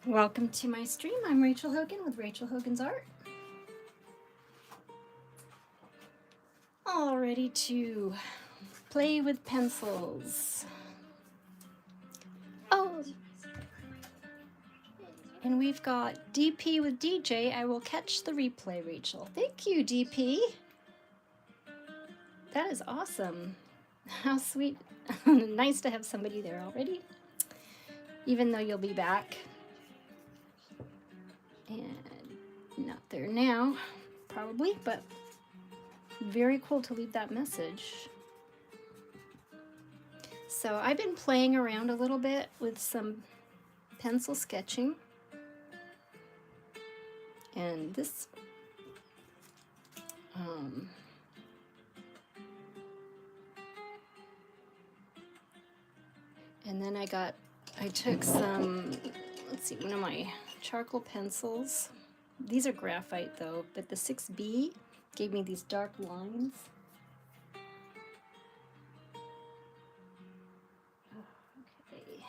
Welcome to my stream. I'm Rachel Hogan with Rachel Hogan's Art. All ready to play with pencils. Oh, and we've got DP with DJ. I will catch the replay, Rachel. Thank you, DP. That is awesome. How sweet. Nice to have somebody there already, even though you'll be back. And not there now, probably, but very cool to leave that message. So I've been playing around a little bit with some pencil sketching. And this and then I took some, let's see, one of my charcoal pencils. These are graphite though, but the 6B gave me these dark lines. Okay.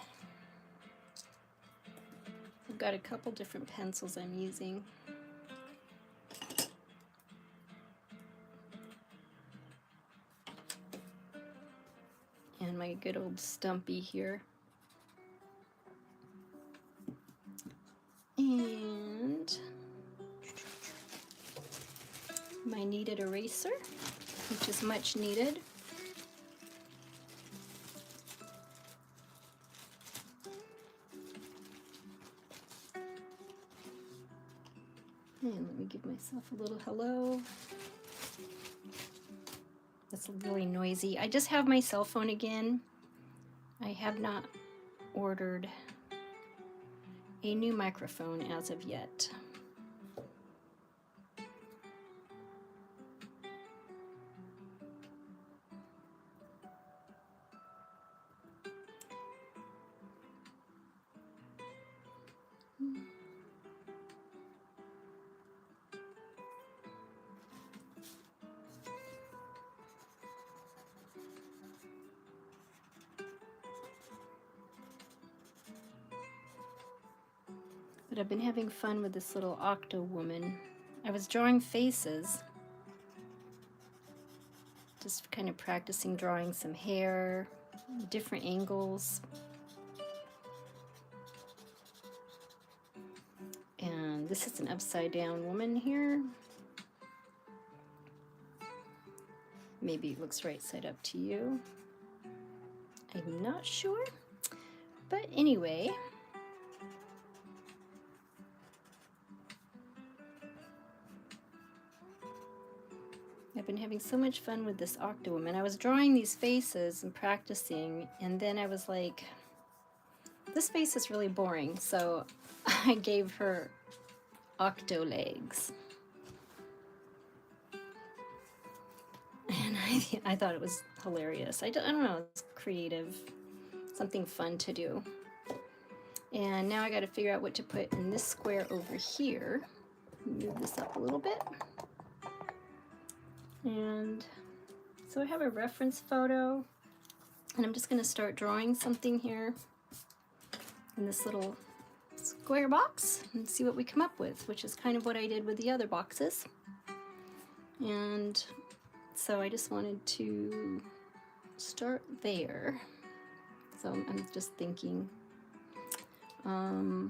I've got a couple different pencils I'm using. And my good old Stumpy here. And my kneaded eraser, which is much needed. And let me give myself a little hello. It's really noisy. I just have my cell phone again. I have not ordered a new microphone as of yet. But I've been having fun with this little octo woman. I was drawing faces, just kind of practicing drawing some hair, different angles. And this is an upside down woman here. Maybe it looks right side up to you. I'm not sure. But anyway, I've been having so much fun with this octo woman. I was drawing these faces and practicing, and then I was like, this face is really boring, so I gave her octo legs. And I thought it was hilarious. I don't know, it's creative, something fun to do. And now I got to figure out what to put in this square over here. Move this up a little bit. And so I have a reference photo, and I'm just going to start drawing something here in this little square box and see what we come up with, which is kind of what I did with the other boxes. And so I just wanted to start there. So I'm just thinking, I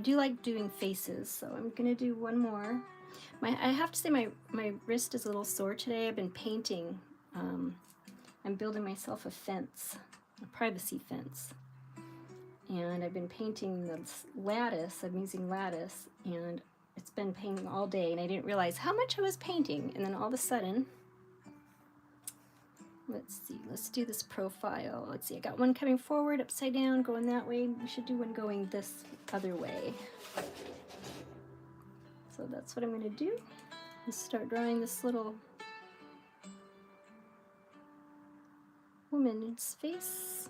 do like doing faces, so I'm gonna do one more. I have to say my wrist is a little sore today. I've been painting. I'm building myself a fence, a privacy fence. And I've been painting the lattice. I'm using lattice, and it's been painting all day, and I didn't realize how much I was painting. And then all of a sudden, let's see, let's do this profile. Let's see, I got one coming forward, upside down, going that way. We should do one going this other way. So that's what I'm going to do. Let's start drawing this little woman's face.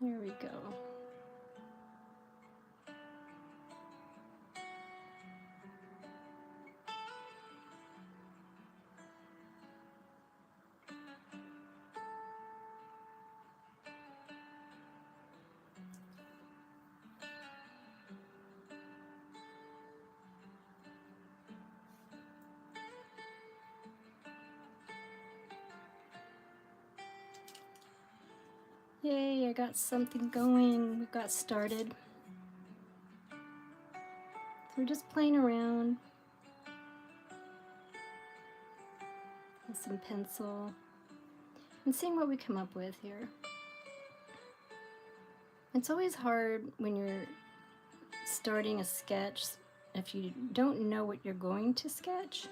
There we go. Yay, I got something going. We got started. So we're just playing around with some pencil and seeing what we come up with here. It's always hard when you're starting a sketch if you don't know what you're going to sketch,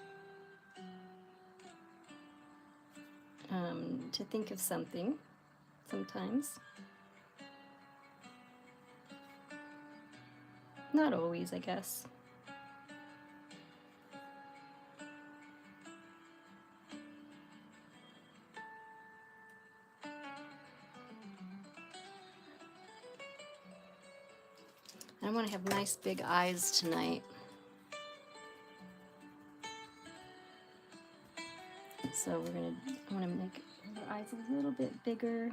to think of something sometimes. Not always, I guess. I want to have nice big eyes tonight. So I want to make the eyes a little bit bigger.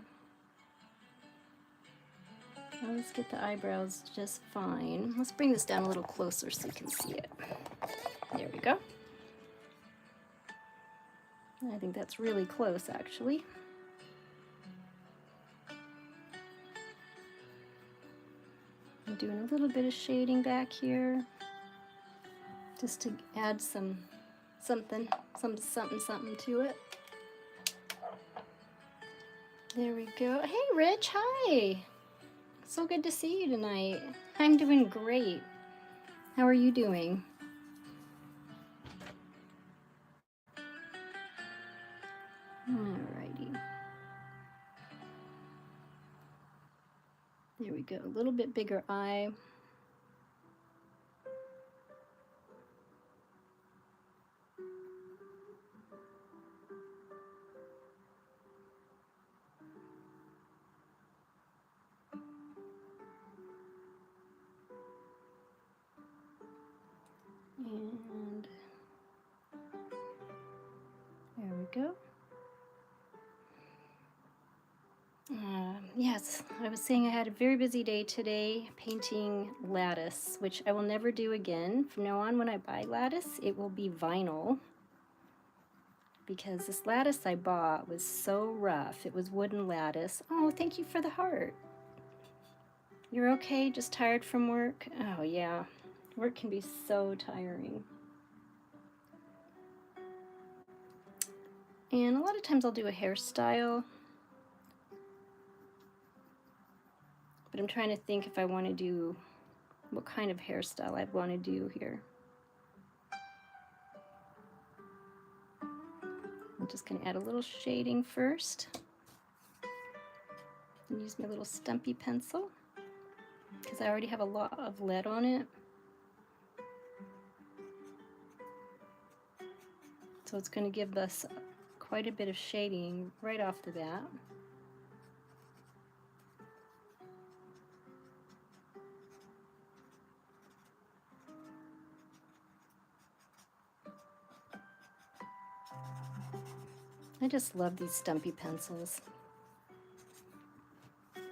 Let's get the eyebrows just fine. Let's bring this down a little closer so you can see it. There we go. I think that's really close, actually. I'm doing a little bit of shading back here, just to add something to it. There we go. Hey, Rich, hi. So good to see you tonight. I'm doing great. How are you doing? Alrighty. There we go. A little bit bigger eye. And there we go. Yes, I was saying I had a very busy day today painting lattice, which I will never do again. From now on, when I buy lattice, it will be vinyl, because this lattice I bought was so rough. It was wooden lattice. Oh, thank you for the heart. You're okay? Just tired from work? Oh, yeah. Work can be so tiring. And a lot of times I'll do a hairstyle, but I'm trying to think if I want to do, what kind of hairstyle I'd want to do here. I'm just going to add a little shading first. And use my little stumpy pencil, because I already have a lot of lead on it. So it's going to give us quite a bit of shading right off the bat. I just love these stumpy pencils. There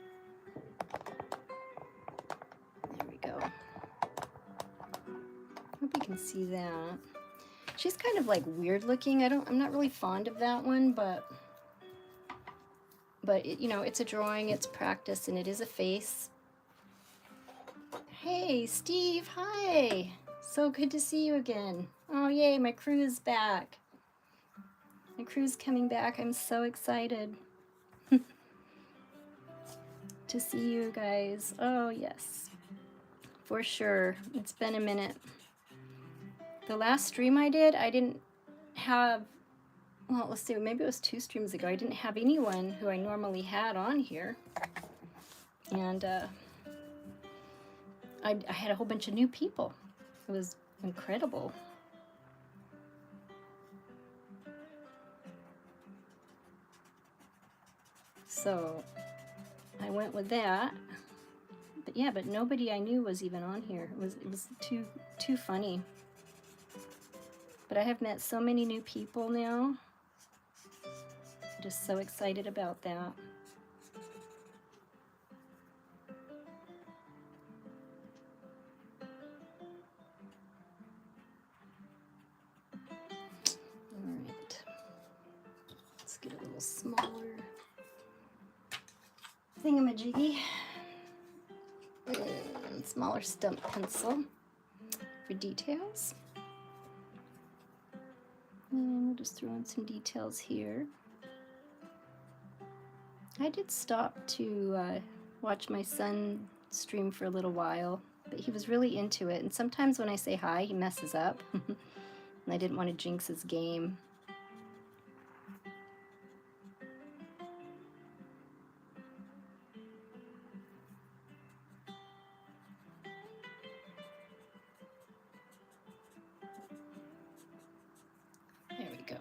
we go. Hope you can see that. She's kind of like weird looking. I'm not really fond of that one, but it, you know, it's a drawing, it's practice, and it is a face. Hey, Steve, hi. So good to see you again. Oh, yay, my crew is back. My crew's coming back. I'm so excited to see you guys. Oh, yes, for sure. It's been a minute. The last stream I did, I didn't have, well, let's see, maybe it was 2 streams ago. I didn't have anyone who I normally had on here. And I had a whole bunch of new people. It was incredible. So I went with that. But yeah, but nobody I knew was even on here. It was too funny. But I have met so many new people now. I'm just so excited about that. All right. Let's get a little smaller. thingamajiggy. And smaller stump pencil for details. And we'll just throw in some details here. I did stop to watch my son stream for a little while, but he was really into it. And sometimes when I say hi, he messes up. And I didn't want to jinx his game. There we go.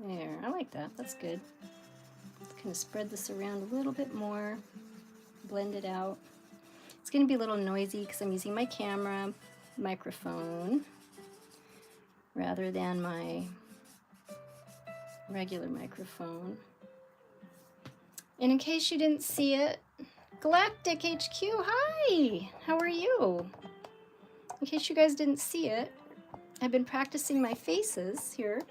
There, I like that. That's good. Just kind of spread this around a little bit more, blend it out. It's going to be a little noisy because I'm using my camera microphone rather than my regular microphone. And in case you didn't see it, Galactic HQ, hi! How are you? In case you guys didn't see it, I've been practicing my faces here.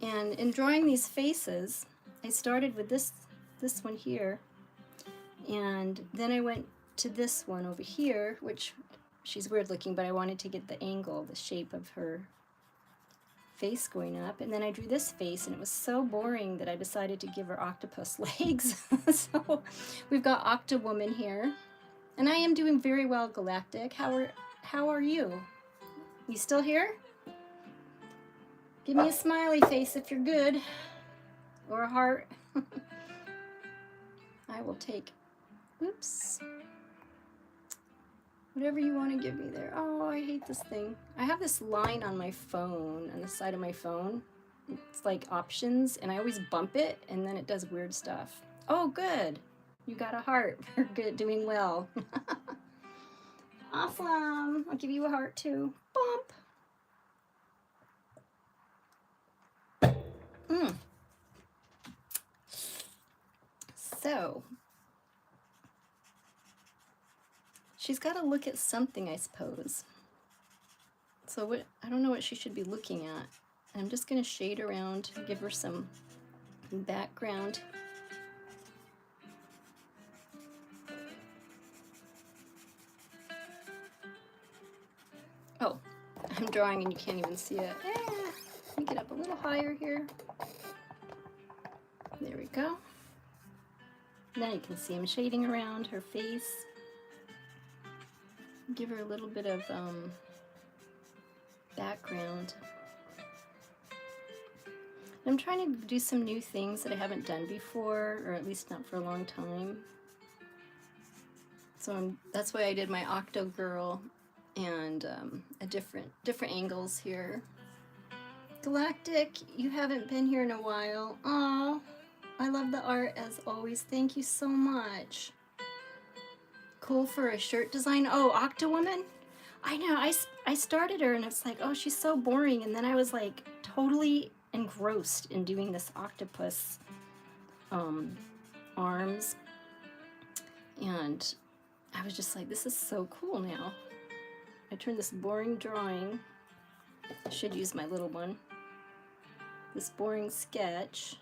And in drawing these faces, I started with this one here, and then I went to this one over here, which she's weird looking, but I wanted to get the angle, the shape of her face going up. And then I drew this face, and it was so boring that I decided to give her octopus legs. So we've got Octowoman here, and I am doing very well, Galactic. How are you? You still here? Give me a smiley face if you're good, or a heart. I will take, oops, whatever you want to give me there. Oh, I hate this thing. I have this line on my phone, on the side of my phone. It's like options, and I always bump it, and then it does weird stuff. Oh, good. You got a heart. You're good, doing well. Awesome. I'll give you a heart too. Bump. So, she's got to look at something, I suppose. So I don't know what she should be looking at. I'm just going to shade around, give her some background. Oh, I'm drawing and you can't even see it. Let me get up a little higher here. There we go. Now you can see I'm shading around her face. Give her a little bit of background. I'm trying to do some new things that I haven't done before, or at least not for a long time. So that's why I did my Octo Girl and a different angles here. Galactic, you haven't been here in a while. Aw, I love the art as always. Thank you so much. Cool for a shirt design. Oh, Octowoman? I know, I started her and it's like, oh, she's so boring. And then I was like totally engrossed in doing this octopus arms. And I was just like, this is so cool now. I turned this boring drawing, I should use my little one, this boring sketch,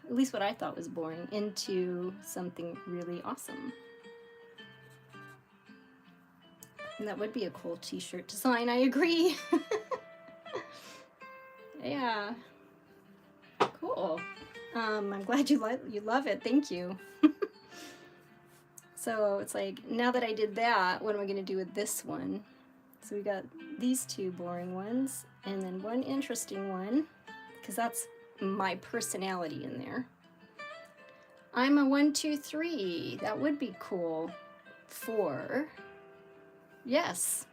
at least what I thought was boring, into something really awesome. And that would be a cool t-shirt design, I agree. Yeah, cool. I'm glad you love it, thank you. So it's like, now that I did that, what am I going to do with this one? So we got these two boring ones, and then one interesting one, because that's my personality in there. I'm a 1, 2, 3. That would be cool. 4. Yes.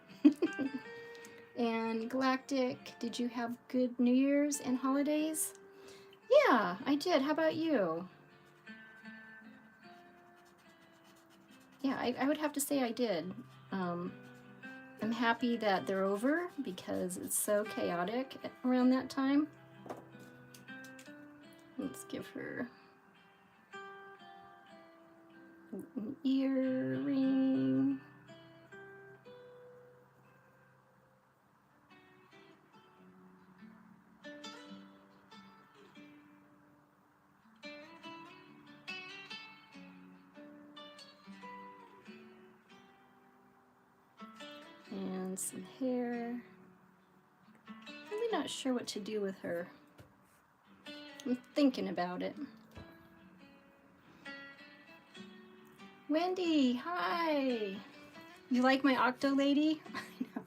And Galactic, did you have good New Year's and holidays? Yeah, I did. How about you? Yeah, I would have to say I did. I'm happy that they're over because it's so chaotic around that time. Let's give her an earring. And some hair. Really not sure what to do with her. I'm thinking about it. Wendy, hi! You like my Octo Lady? I know.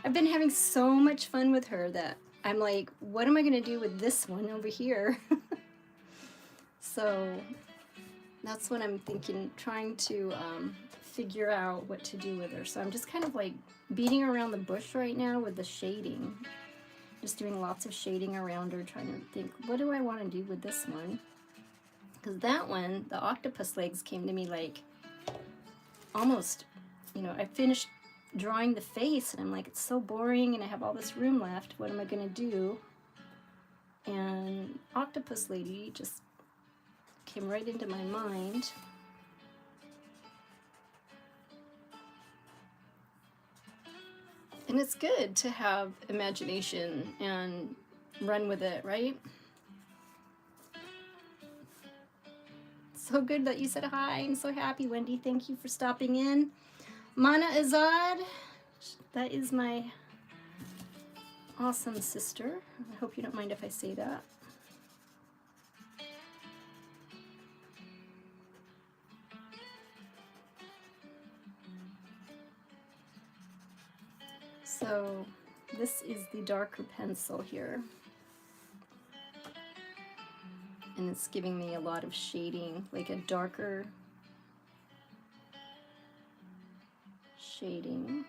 I've been having so much fun with her that I'm like, what am I going to do with this one over here? So that's what I'm thinking, trying to figure out what to do with her. So I'm just kind of like beating around the bush right now with the shading. Just doing lots of shading around her, trying to think, what do I want to do with this one? Because that one, the octopus legs, came to me like almost, you know, I finished drawing the face and I'm like, it's so boring and I have all this room left. What am I going to do? And Octopus Lady just came right into my mind. And it's good to have imagination and run with it, right? So good that you said hi. I'm so happy, Wendy. Thank you for stopping in. Mana Azad, that is my awesome sister. I hope you don't mind if I say that. So this is the darker pencil here. And it's giving me a lot of shading, like a darker shading.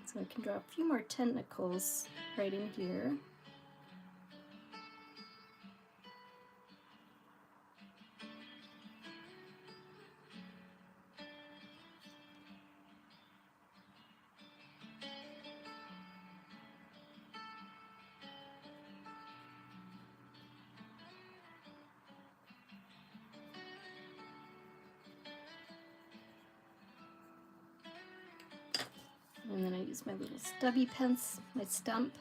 So I can draw a few more tentacles right in here. And then I use my little stubby pens, my stump.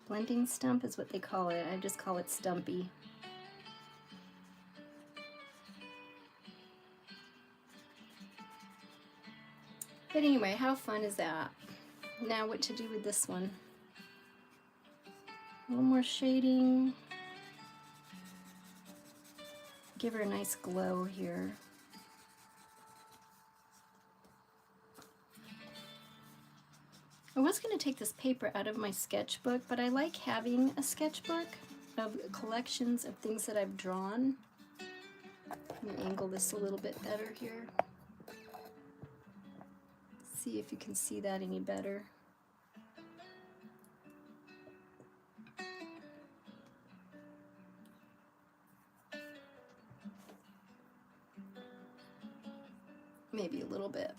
Blending stump is what they call it. I just call it Stumpy. But anyway, how fun is that? Now what to do with this one? A little more shading. Give her a nice glow here. I was going to take this paper out of my sketchbook, but I like having a sketchbook of collections of things that I've drawn. Let me angle this a little bit better here. See if you can see that any better. Maybe a little bit.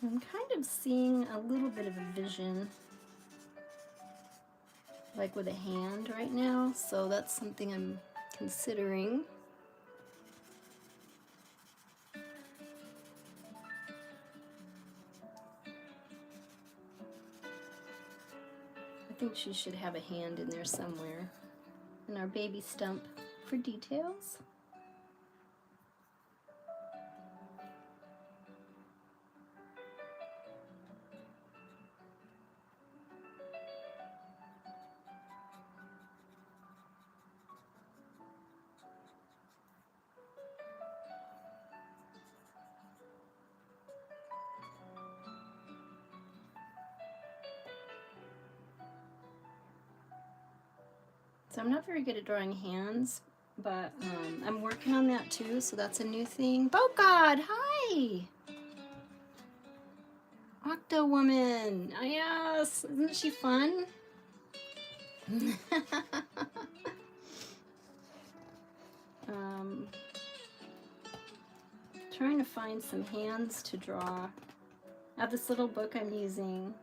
I'm kind of seeing a little bit of a vision, like with a hand right now, so that's something I'm considering. I think she should have a hand in there somewhere. And our baby stump for details. So I'm not very good at drawing hands, but I'm working on that too, so that's a new thing. Oh God, hi! Octo Woman. Oh, yes. Isn't she fun? um, trying to find some hands to draw. I have this little book I'm using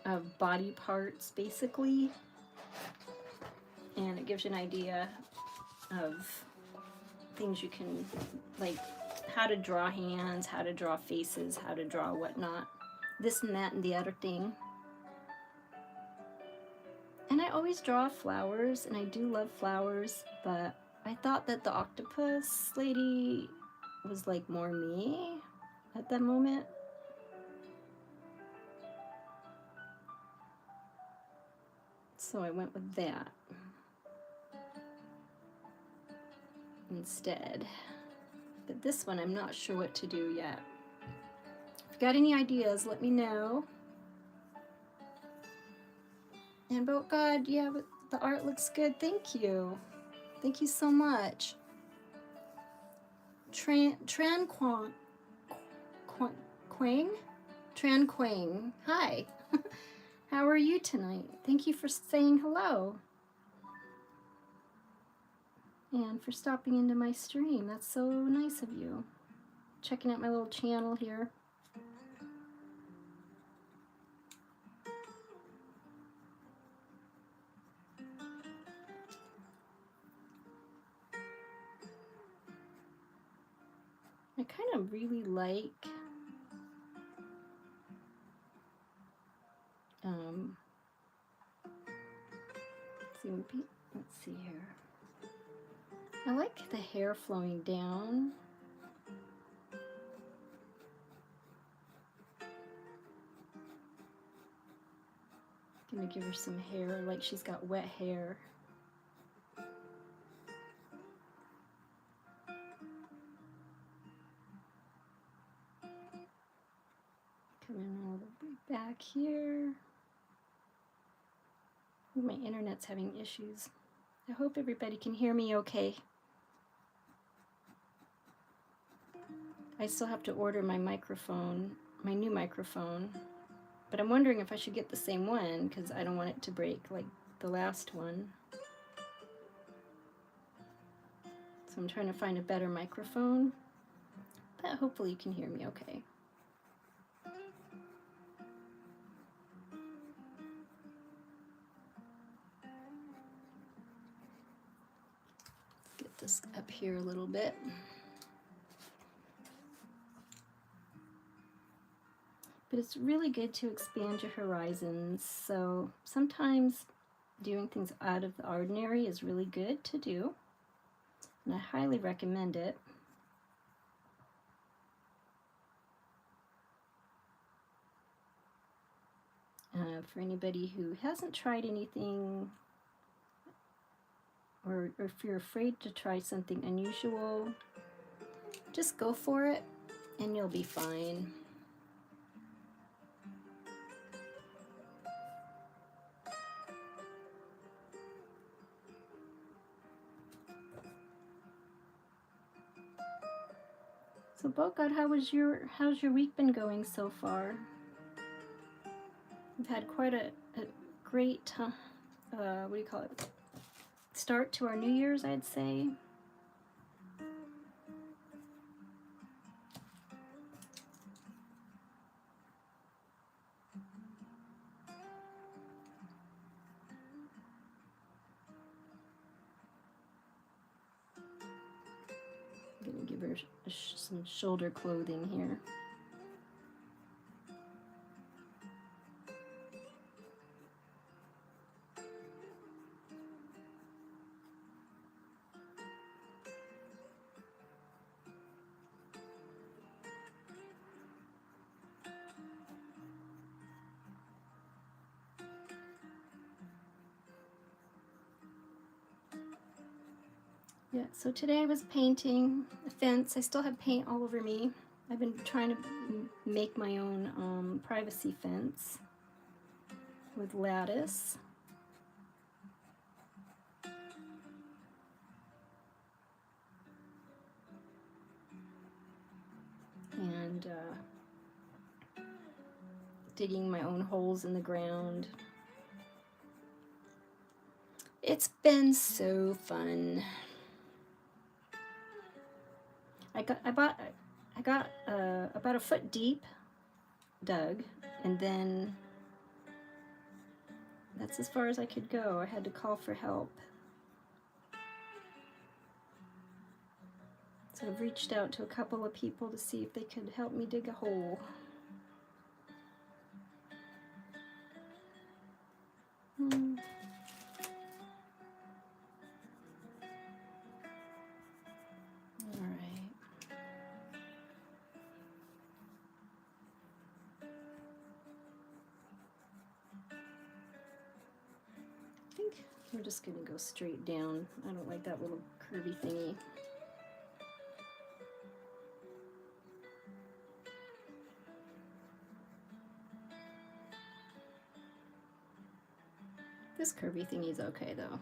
of body parts, basically, and it gives you an idea of things you can, like, how to draw hands, how to draw faces, how to draw whatnot, this and that and the other thing. And I always draw flowers, and I do love flowers, but I thought that the octopus lady was like more me at that moment. So I went with that instead. But this one, I'm not sure what to do yet. If you got any ideas, let me know. And oh God, yeah, but the art looks good. Thank you. Thank you so much. Tran Quang. Tran Quang. Hi. How are you tonight? Thank you for saying hello. And for stopping into my stream. That's so nice of you. Checking out my little channel here. I kind of really like let's see here. I like the hair flowing down. Gonna give her some hair, like she's got wet hair. Coming all the way back here. My internet's having issues. I hope everybody can hear me okay. I still have to order my microphone, my new microphone. But I'm wondering if I should get the same one because I don't want it to break like the last one. So I'm trying to find a better microphone. But hopefully you can hear me okay. Get this up here a little bit. But it's really good to expand your horizons. So sometimes doing things out of the ordinary is really good to do. And I highly recommend it. For anybody who hasn't tried anything, or if you're afraid to try something unusual, just go for it and you'll be fine. So Bogart, how's your week been going so far? We've had quite a great what do you call it? Start to our New Year's, I'd say. I'm gonna give her some shoulder clothing here. Yeah, so today I was painting a fence. I still have paint all over me. I've been trying to make my own privacy fence with lattice. And digging my own holes in the ground. It's been so fun. I got about a foot deep dug, and then that's as far as I could go. I had to call for help. So I've reached out to a couple of people to see if they could help me dig a hole. We're just gonna go straight down. I don't like that little curvy thingy. This curvy thingy's okay though.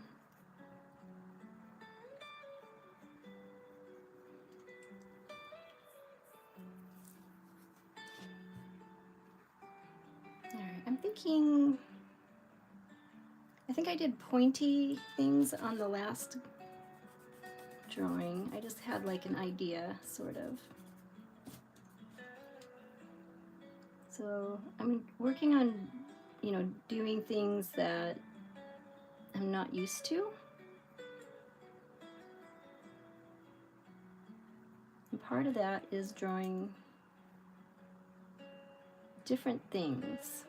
Alright, I'm thinking, I think I did pointy things on the last drawing. I just had like an idea, sort of. So I'm working on, you know, doing things that I'm not used to. And part of that is drawing different things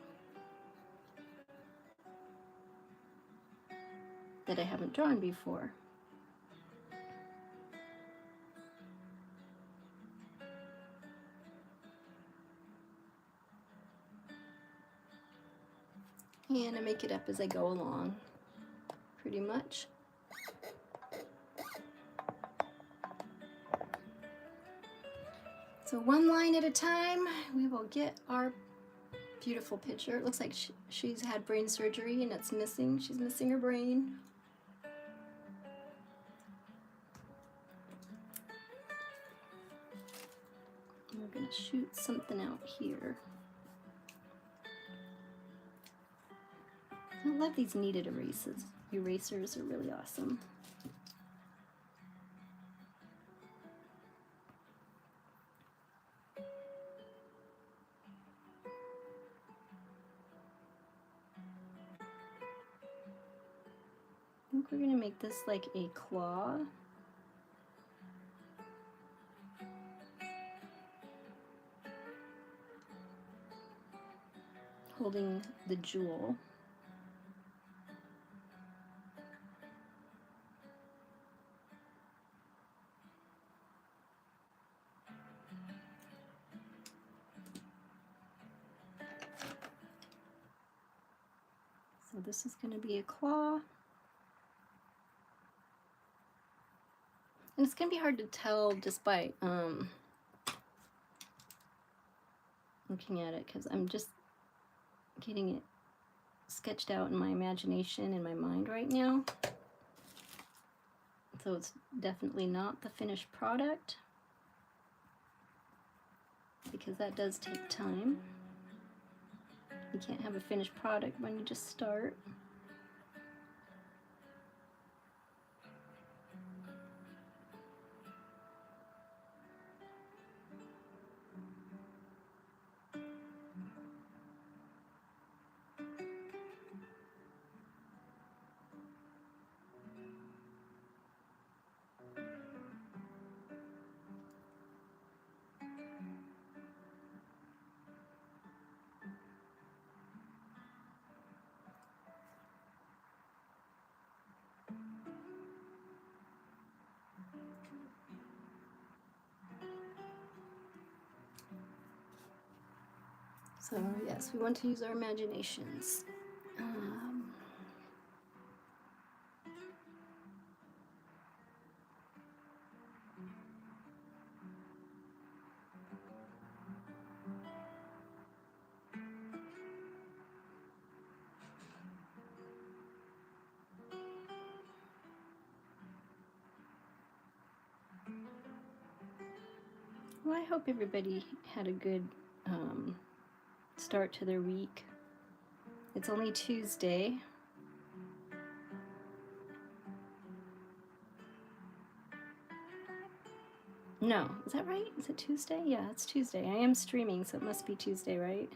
that I haven't drawn before. And I make it up as I go along, pretty much. So one line at a time, we will get our beautiful picture. It looks like she's had brain surgery and it's missing. She's missing her brain. And we're gonna shoot something out here. I love these kneaded erasers. Erasers are really awesome. I think we're gonna make this like a claw. Holding the jewel. So this is going to be a claw. And it's going to be hard to tell just by looking at it, because I'm just getting it sketched out in my imagination, in my mind right now. So it's definitely not the finished product, because that does take time. You can't have a finished product when you just start. So yes, we want to use our imaginations. Well, I hope everybody had a good start to their week. It's only Tuesday. No, is that right? Is it Tuesday? Yeah, it's Tuesday. I am streaming, so it must be Tuesday, right?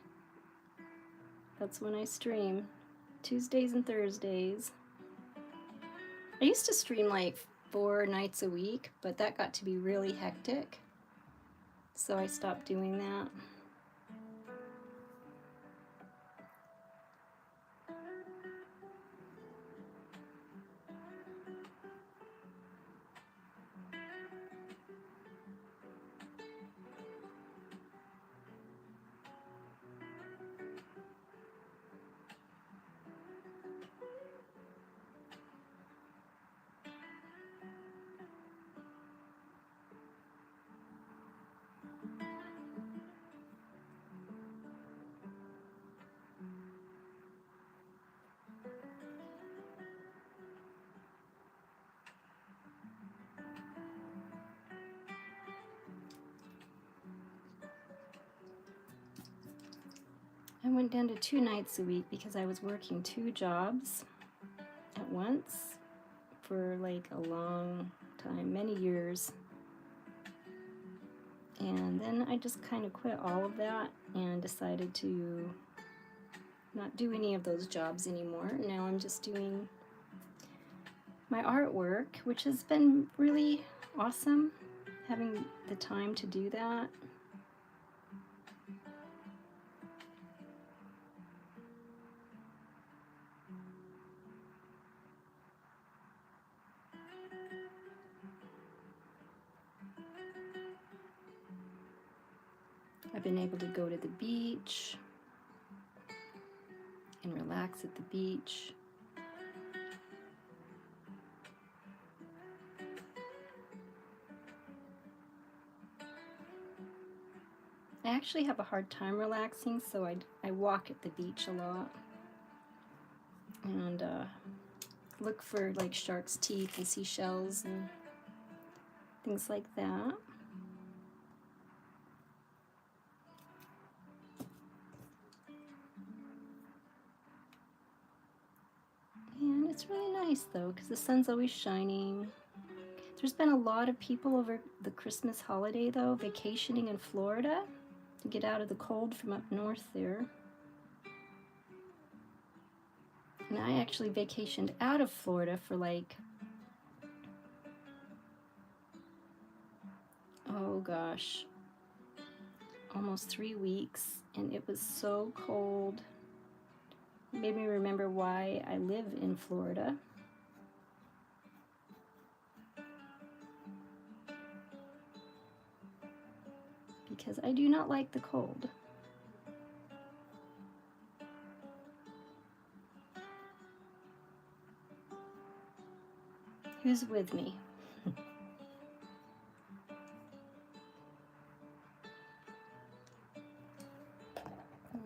That's when I stream. Tuesdays and Thursdays. I used to stream like 4 nights a week, but that got to be really hectic. So I stopped doing that. I went down to 2 nights a week because I was working 2 jobs at once for like a long time, many years. And then I just kind of quit all of that and decided to not do any of those jobs anymore. Now I'm just doing my artwork, which has been really awesome, having the time to do that. I've been able to go to the beach and relax at the beach. I actually have a hard time relaxing, so I walk at the beach a lot and look for like shark's teeth and seashells and things like that. And it's really nice though, because the sun's always shining. There's been a lot of people over the Christmas holiday though, vacationing in Florida to get out of the cold from up north there. And I actually vacationed out of Florida for like, oh gosh, almost 3 weeks, and it was so cold. It made me remember why I live in Florida. Because I do not like the cold. Who's with me?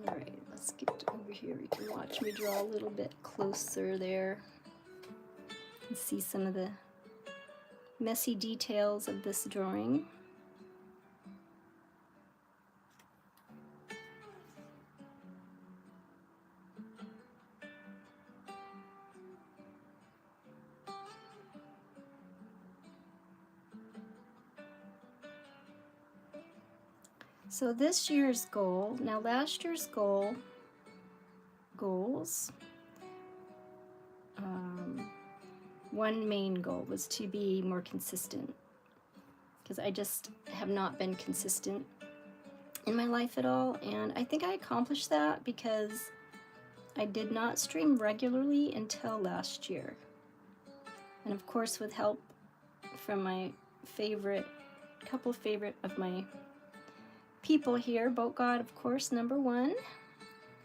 Alright, let's get over here. You can watch me draw a little bit closer there and see some of the messy details of this drawing. So this year's goal, now last year's goals, one main goal was to be more consistent, because I just have not been consistent in my life at all, and I think I accomplished that because I did not stream regularly until last year. And of course with help from my couple favorite of my people here, Boat God, of course, #1,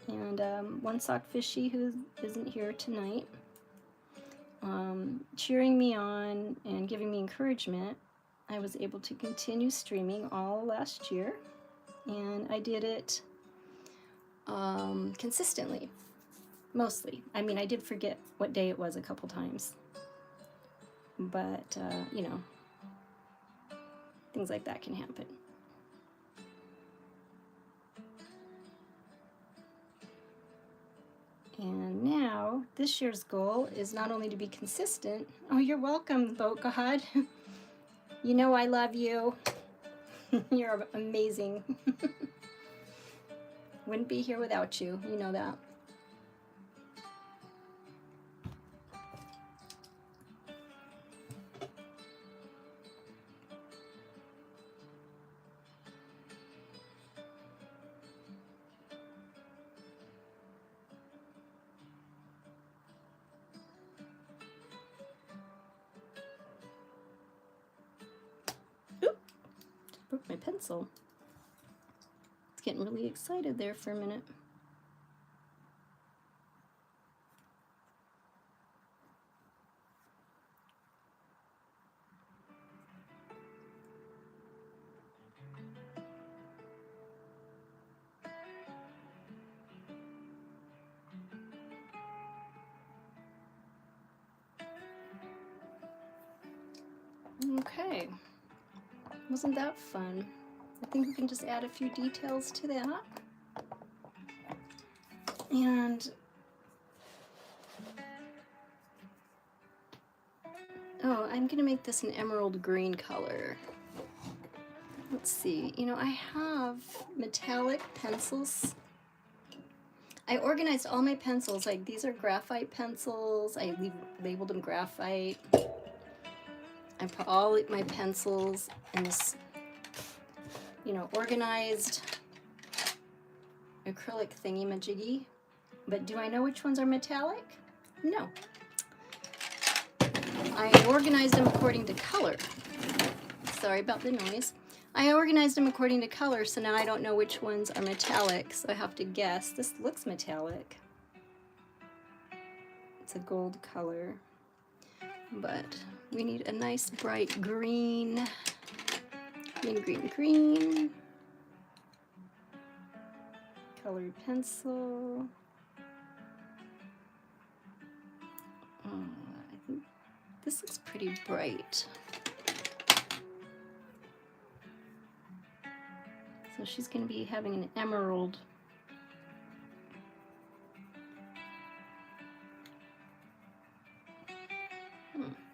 and One Sock Fishy, who isn't here tonight, cheering me on and giving me encouragement, I was able to continue streaming all last year, and I did it consistently, mostly. I mean, I did forget what day it was a couple times, but you know, things like that can happen. this year's goal is not only to be consistent. Oh, you're welcome, Boat God. You know I love you. You're amazing. Wouldn't be here without you. You know that. Oop, just broke my pencil. It's getting really excited there for a minute. Okay, wasn't that fun? I think we can just add a few details to that. And oh, I'm gonna make this an emerald green color. Let's see, you know, I have metallic pencils. I organized all my pencils, like these are graphite pencils. I labeled them graphite. I put all my pencils in this, you know, organized acrylic thingy-majiggy. But do I know which ones are metallic? No. I organized them according to color. Sorry about the noise. I organized them according to color, so now I don't know which ones are metallic, so I have to guess. This looks metallic. It's a gold color, but we need a nice bright green. Green, green, green. Colored pencil. I think this looks pretty bright. So she's going to be having an emerald.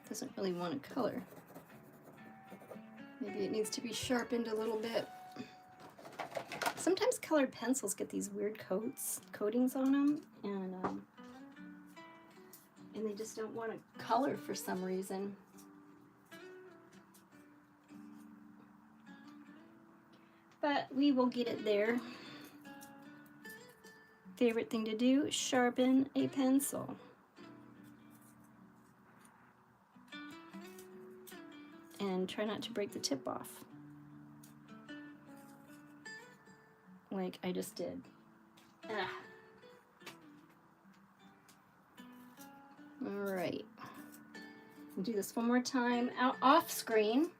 Doesn't really want a color. Maybe it needs to be sharpened a little bit. Sometimes colored pencils get these weird coatings on them, and they just don't want a color for some reason. But we will get it there. Favorite thing to do, sharpen a pencil. And try not to break the tip off. Like I just did. Ah. All right. Do this one more time off screen.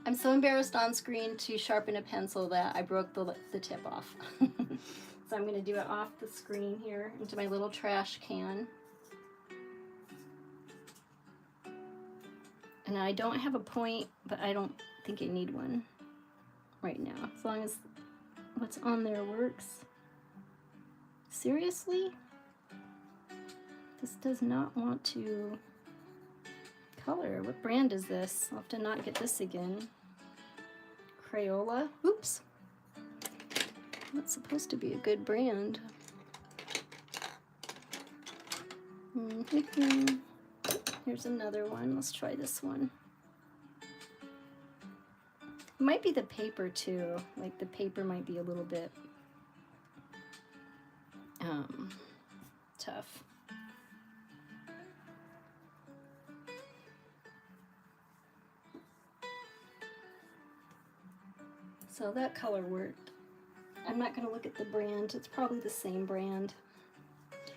I'm so embarrassed on screen to sharpen a pencil that I broke the tip off. So I'm going to do it off the screen here into my little trash can. And I don't have a point, but I don't think I need one right now, as long as what's on there works. Seriously? This does not want to color. What brand is this? I'll have to not get this again. Crayola. Oops. That's supposed to be a good brand. Here's another one. Let's try this one. It might be the paper too. Like the paper might be a little bit tough. So that color worked. I'm not going to look at the brand. It's probably the same brand.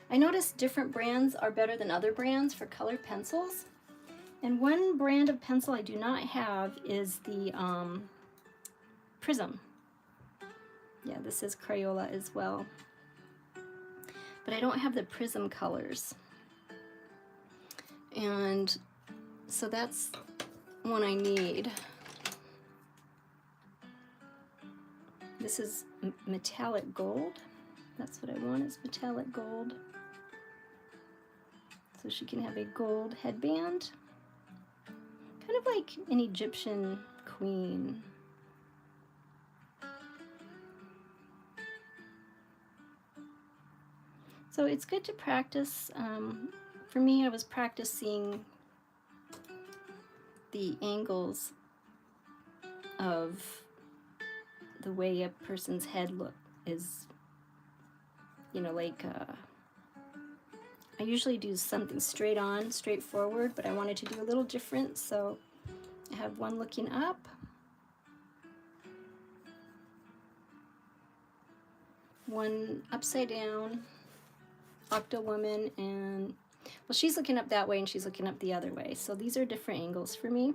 I noticed different brands are better than other brands for colored pencils. And one brand of pencil I do not have is the Prism. Yeah, this is Crayola as well. But I don't have the Prism colors. And so that's one I need. This is metallic gold. That's what I want, is metallic gold. So she can have a gold headband, kind of like an Egyptian queen. So it's good to practice. For me, I was practicing the angles of the way a person's head is, like I usually do something straight on, straight forward, but I wanted to do a little different, so I have one looking up, one upside down, octo woman, and well, she's looking up that way and she's looking up the other way, so these are different angles for me.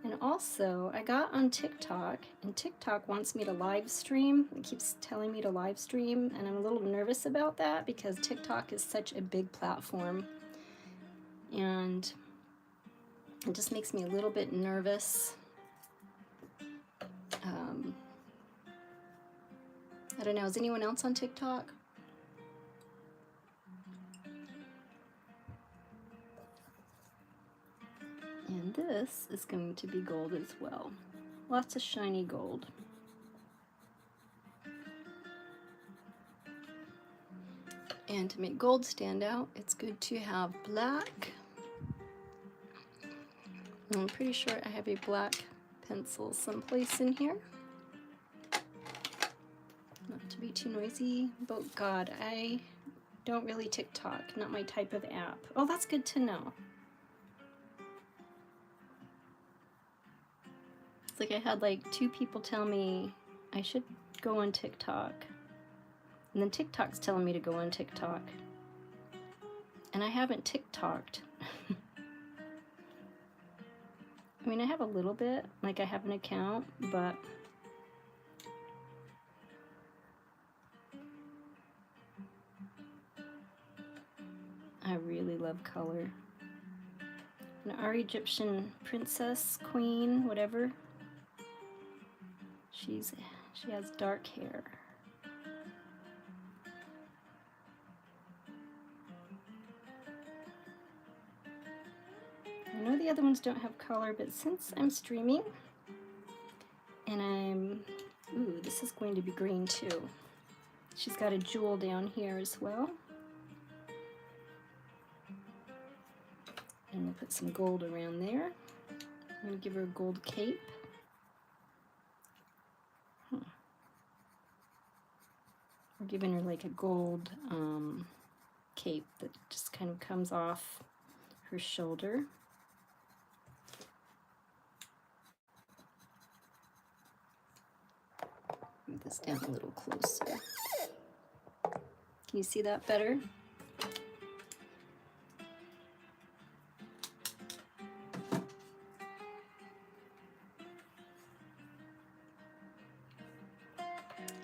And also, I got on TikTok, and TikTok wants me to live stream. It keeps telling me to live stream, and I'm a little nervous about that because TikTok is such a big platform, and it just makes me a little bit nervous. I don't know, is anyone else on TikTok? And this is going to be gold as well. Lots of shiny gold. And to make gold stand out, it's good to have black. I'm pretty sure I have a black pencil someplace in here. Not to be too noisy, but God, I don't really TikTok, not my type of app. Oh, that's good to know. It's like I had like 2 people tell me I should go on TikTok. And then TikTok's telling me to go on TikTok. And I haven't TikToked. I mean, I have a little bit, like I have an account, but I really love color. Our Egyptian princess, queen, whatever. She has dark hair. I know the other ones don't have color, but since I'm streaming and ooh, this is going to be green too. She's got a jewel down here as well. And we'll put some gold around there. I'm going to give her a gold cape. We're giving her like a gold cape that just kind of comes off her shoulder. Move this down a little closer. Can you see that better?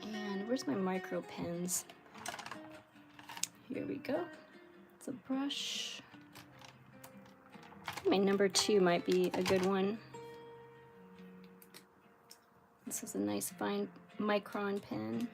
And where's my micro pens? Here we go. It's a brush. My number 2 might be a good one. This is a nice fine micron pen.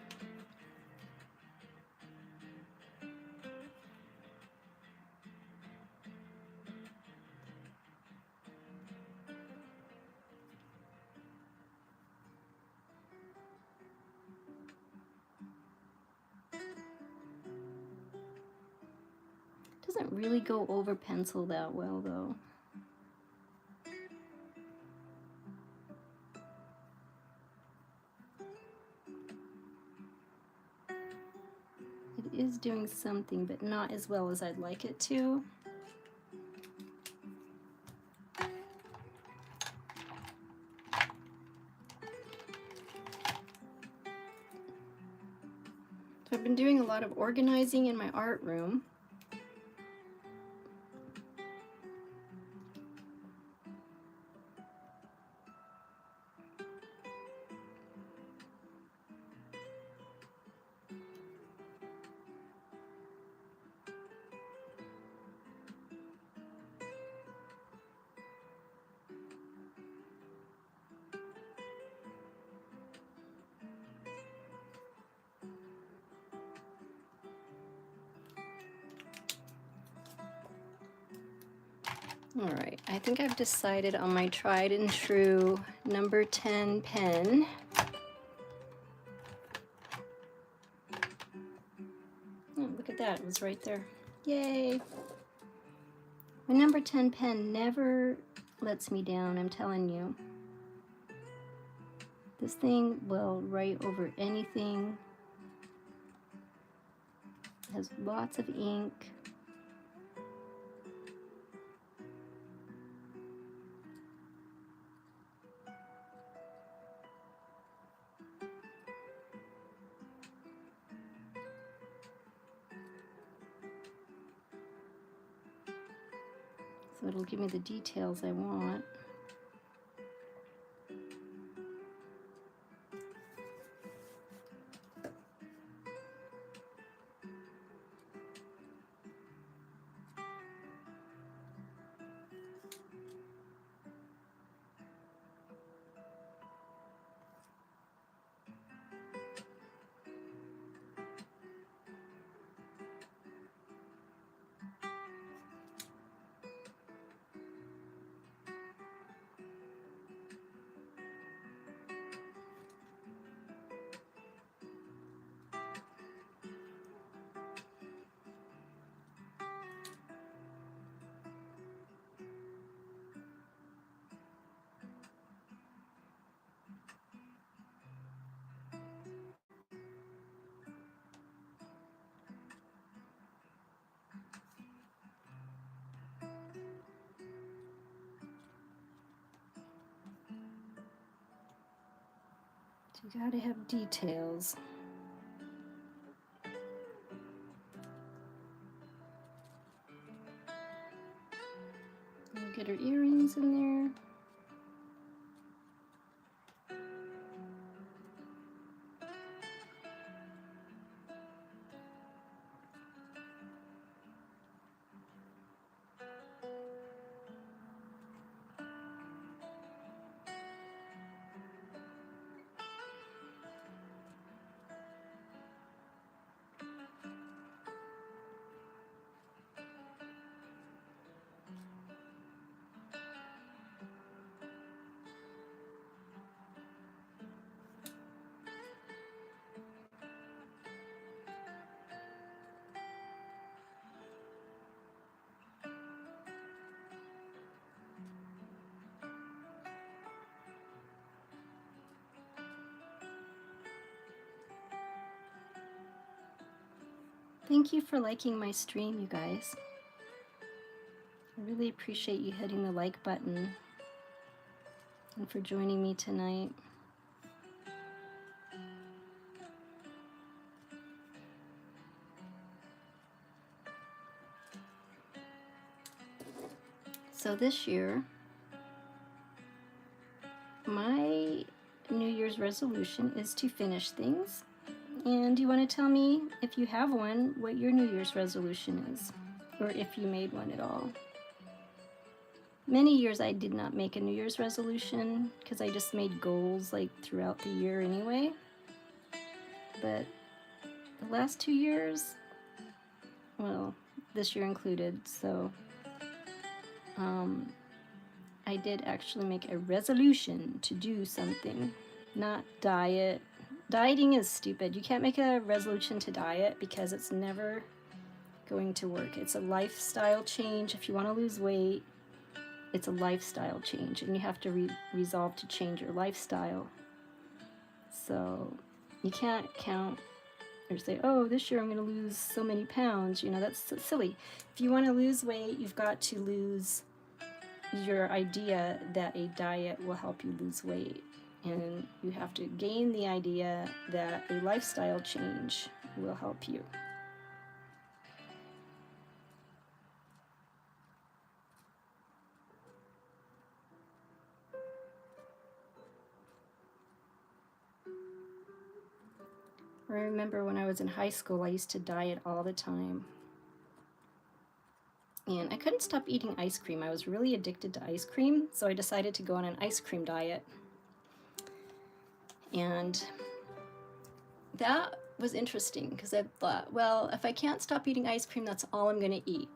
Doesn't really go over pencil that well though. It is doing something, but not as well as I'd like it to. So I've been doing a lot of organizing in my art room. All right, I think I've decided on my tried and true number 10 pen. Oh, look at that, it was right there. Yay! My number 10 pen never lets me down, I'm telling you. This thing will write over anything. It has lots of ink. So it'll give me the details I want. So you gotta have details. We'll get her earrings in there. Thank you for liking my stream, you guys. I really appreciate you hitting the like button and for joining me tonight. So this year, my New Year's resolution is to finish things. And do you want to tell me, if you have one, what your New Year's resolution is? Or if you made one at all? Many years I did not make a New Year's resolution because I just made goals like throughout the year anyway. But the last 2 years, well, this year included, so I did actually make a resolution to do something, not diet. Dieting is stupid. You can't make a resolution to diet because it's never going to work. It's a lifestyle change. If you want to lose weight, it's a lifestyle change, and you have to resolve to change your lifestyle. So you can't count or say, oh, this year I'm going to lose so many pounds. You know, that's so silly. If you want to lose weight, you've got to lose your idea that a diet will help you lose weight. And you have to gain the idea that a lifestyle change will help you. I remember when I was in high school, I used to diet all the time. And I couldn't stop eating ice cream. I was really addicted to ice cream, so I decided to go on an ice cream diet. And that was interesting because I thought, well, if I can't stop eating ice cream, that's all I'm going to eat.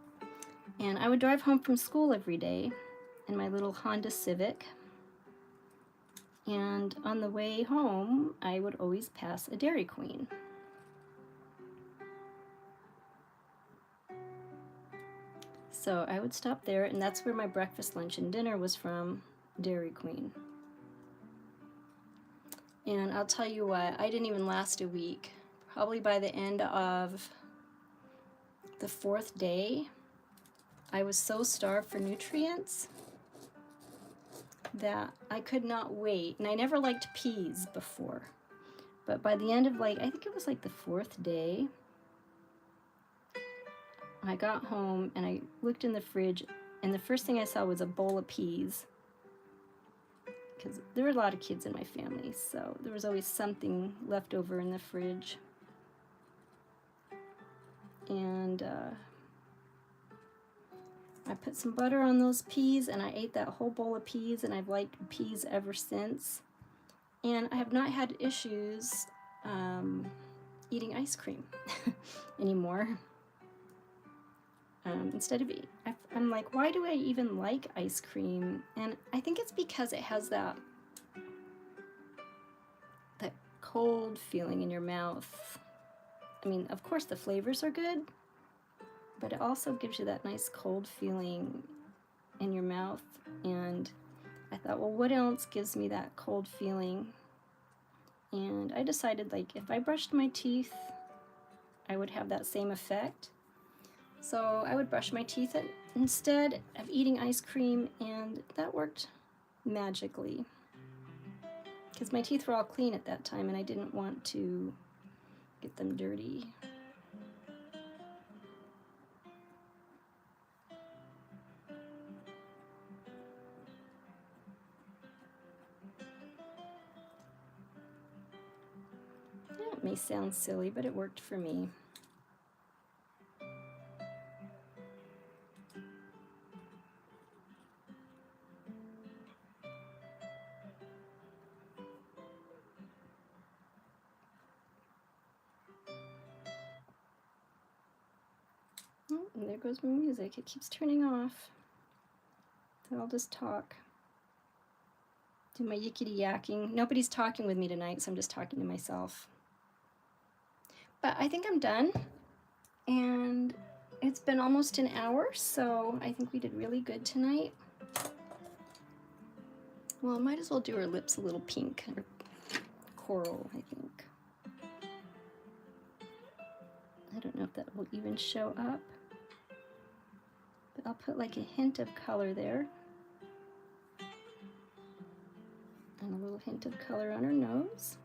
And I would drive home from school every day in my little Honda Civic. And on the way home, I would always pass a Dairy Queen. So I would stop there, and that's where my breakfast, lunch, and dinner was from, Dairy Queen. And I'll tell you what, I didn't even last a week. Probably by the end of the 4th day, I was so starved for nutrients that I could not wait. And I never liked peas before. But by the end of I think it was like the 4th day, I got home and I looked in the fridge, and the first thing I saw was a bowl of peas. Because there were a lot of kids in my family, so there was always something left over in the fridge. And I put some butter on those peas, and I ate that whole bowl of peas, and I've liked peas ever since. And I have not had issues eating ice cream anymore. Instead of I'm like, why do I even like ice cream? And I think it's because it has that cold feeling in your mouth. I mean, of course the flavors are good, but it also gives you that nice cold feeling in your mouth. And I thought, well, what else gives me that cold feeling? And I decided, if I brushed my teeth, I would have that same effect. So I would brush my teeth instead of eating ice cream, and that worked magically. Because my teeth were all clean at that time, and I didn't want to get them dirty. Yeah, it may sound silly, but it worked for me. Oh, and there goes my music. It keeps turning off. So I'll just talk. Do my yickety yakking. Nobody's talking with me tonight, so I'm just talking to myself. But I think I'm done. And it's been almost an hour, so I think we did really good tonight. Well, I might as well do her lips a little pink, or coral, I think. I don't know if that will even show up, but I'll put a hint of color there. And a little hint of color on her nose.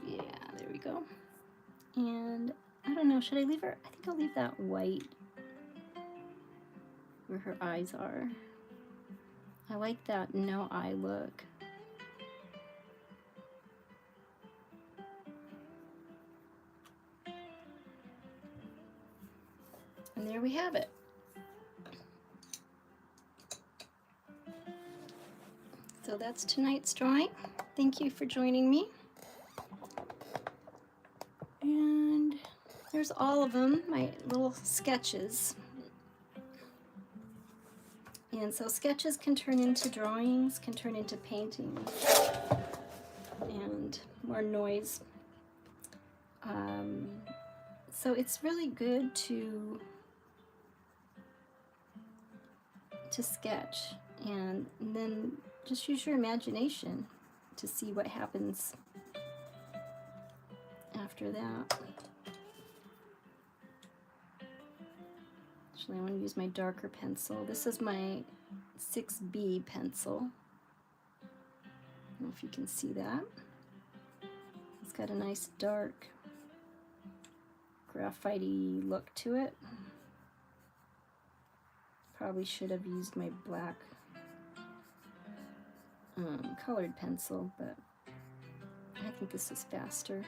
Yeah, there we go. And I don't know, should I leave her? I think I'll leave that white where her eyes are. I like that no eye look. And there we have it. So that's tonight's drawing. Thank you for joining me. And there's all of them, my little sketches. And so sketches can turn into drawings, can turn into paintings, and more noise. So it's really good to sketch, and then just use your imagination to see what happens after that. Actually, I want to use my darker pencil. This is my 6B pencil. I don't know if you can see that. It's got a nice dark graphite-y look to it. Probably should have used my black colored pencil, but I think this is faster.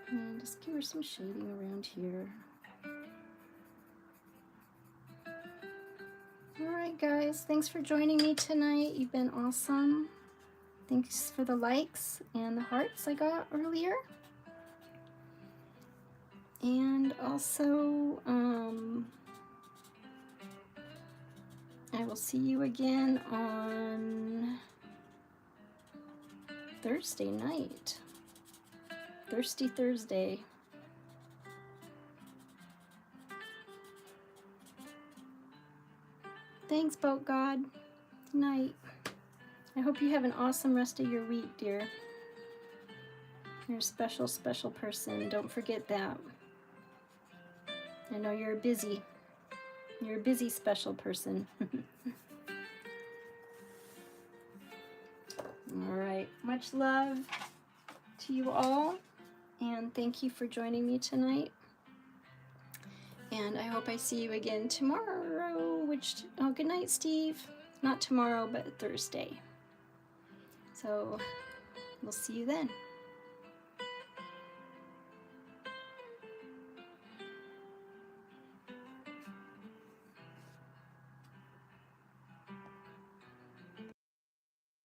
And just give her some shading around here. Alright guys, thanks for joining me tonight. You've been awesome. Thanks for the likes and the hearts I got earlier. And also, I will see you again on Thursday night. Thirsty Thursday. Thanks, Boat God. Good night. I hope you have an awesome rest of your week, dear. You're a special, special person. Don't forget that. I know you're busy. You're a busy, special person. All right. Much love to you all. And thank you for joining me tonight. And I hope I see you again tomorrow, oh, good night, Steve. Not tomorrow, but Thursday. So we'll see you then.